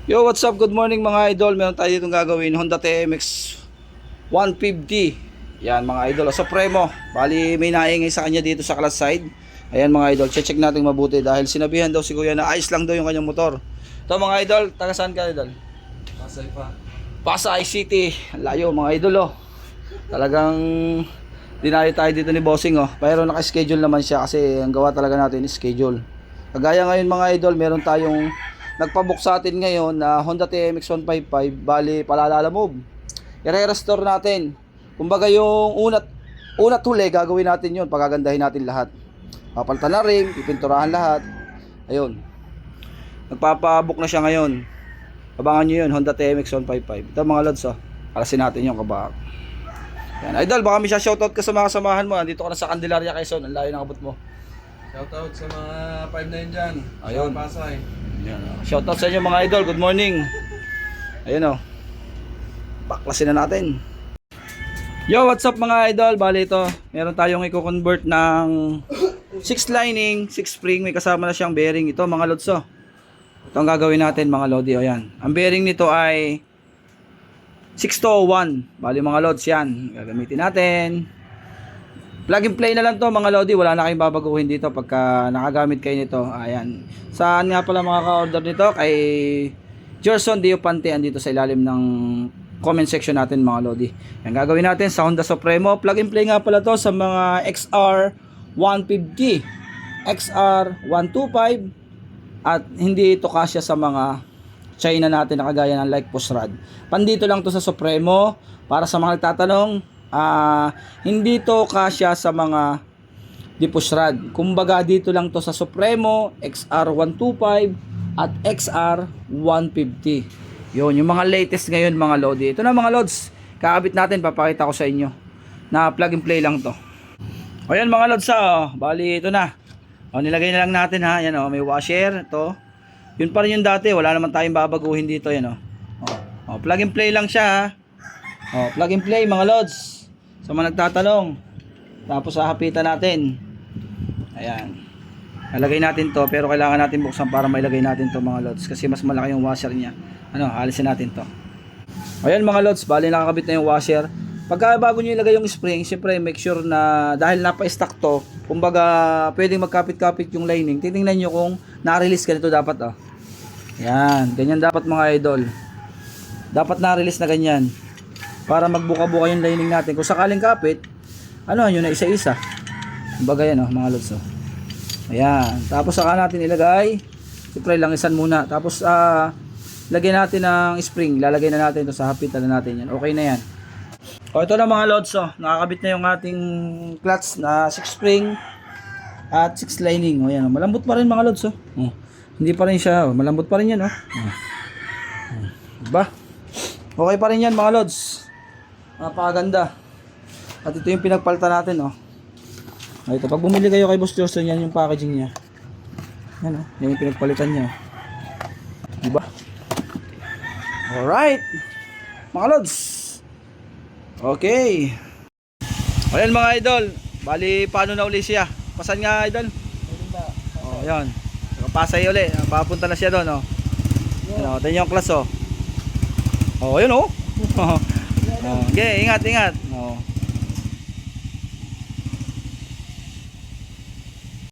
Yo, what's up? Good morning mga idol. Meron tayo ditong gagawin, Honda TMX 150. Yan mga idol, Supremo. Bali may naingay sa kanya dito sa clutch side. Ayan mga idol, check natin mabuti dahil sinabihan daw si kuya na ayos lang daw yung kanyang motor. Ito mga idol, taga saan ka idol? Pasay pa. Pasay City. Layo mga idol oh. Talagang dinayo tayo dito ni Bossing oh. Pero naka-schedule naman siya kasi ang gawa talaga natin is schedule. Kagaya ngayon mga idol, meron tayong nagpabook sa atin ngayon na Honda TMX 155, bali palalala move. I-restore natin. Kumbaga yung unat huli, gagawin natin yun, pagagandahin natin lahat. Papalitan na rin, pipinturahan lahat. Ayun. Nagpapabook na siya ngayon. Abangan nyo yun, Honda TMX 155. Ito mga lods oh. Alasin natin yung kabak. Yan. Idol, baka may shoutout ka sa mga samahan mo. Andito ka na sa Candelaria, Quezon. Ang layo ng abot mo. Shoutout sa mga 5'9" dyan. Ayun. Sa Pasay. Yan, oh. Shoutout sa inyo mga idol, good morning. Ayun oh. Baklasin na natin. Yo, what's up mga idol? Bali ito, meron tayong i-convert ng 6 lining, 6 spring, may kasama na siyang bearing. Ito mga lods oh. Ito ang gagawin natin mga lodi oh, yan. Ang bearing nito ay 6201. Bali mga lods yan, gagamitin natin. Plug and play na lang to mga lodi, wala na kayong babaguhin dito pagka nakagamit kayo nito. Ayan. Saan nga pala mga ka-order nito? Kay Gerson Diopante, andito sa ilalim ng comment section natin mga lodi. Yan gagawin natin sa Honda Supremo. Plug and play nga pala to sa mga XR 150, XR 125 at hindi ito kasya sa mga China natin na kagaya ng like push rod. Pandito lang to sa Supremo para sa mga nagtatanong. Hindi to kasya sa mga push rod. Kumbaga dito lang to sa Supremo, XR 125 at XR 150. Yun, yung mga latest ngayon mga lodi. Ito na mga lods, kakabit natin, papakita ko sa inyo na plug and play lang to. O yan mga lods oh. Bali ito na. O nilagay na lang natin ha. Yan oh, may washer ito. Yun pa rin yung dati, wala naman tayong babaguhin dito yan oh. O, plug and play lang siya ha. O, plug and play mga lods. Sa mga nagtatanong. Tapos hahapitan natin. Ayan. Lalagay natin to, pero kailangan natin buksan para mailagay natin to mga lods kasi mas malaki yung washer niya. Ano, alisin natin to. Ayan mga lods, bali nakakabit na yung washer. Pagka bago niyo ilagay yung spring, siyempre make sure na dahil napa-stock to, kumbaga pwedeng magkapit-kapit yung lining. Titingnan niyo kung na-release ganito dapat oh. Yan, ganyan dapat mga idol. Dapat na-release na ganyan. Para magbuka-buka yung lining natin. Kung sakaling kapit, ano yun na isa-isa. Kumbaga yan oh, mga lods oh. Ayan, tapos saka natin ilagay. Siyempre langisan muna. Tapos lagyan natin ng spring. Lalagay na natin ito sa hapitan na natin yan. Okay na yan. O ito na mga lods oh. Nakakabit na yung ating clutch na 6 spring at 6 lining. O yan, malambot pa rin mga lods oh. Hindi pa rin siya oh. Malambot pa rin yan oh. Diba? Okay pa rin yan mga lods. Napakaganda. At ito yung pinagpalitan natin oh. Ito, pag bumili kayo kay Boss Gerson, yan yung packaging niya. Yan oh, yan yung pinagpalitan niya. Diba? Alright. Mga lods. Okay. Ayan mga idol. Bali, paano na uli siya? Pasan nga idol? Oh, yan. Pasay uli. Papunta na siya doon oh. Yan oh, ito yung class oh. Oh, yun oh. Okay, ingat. Oh.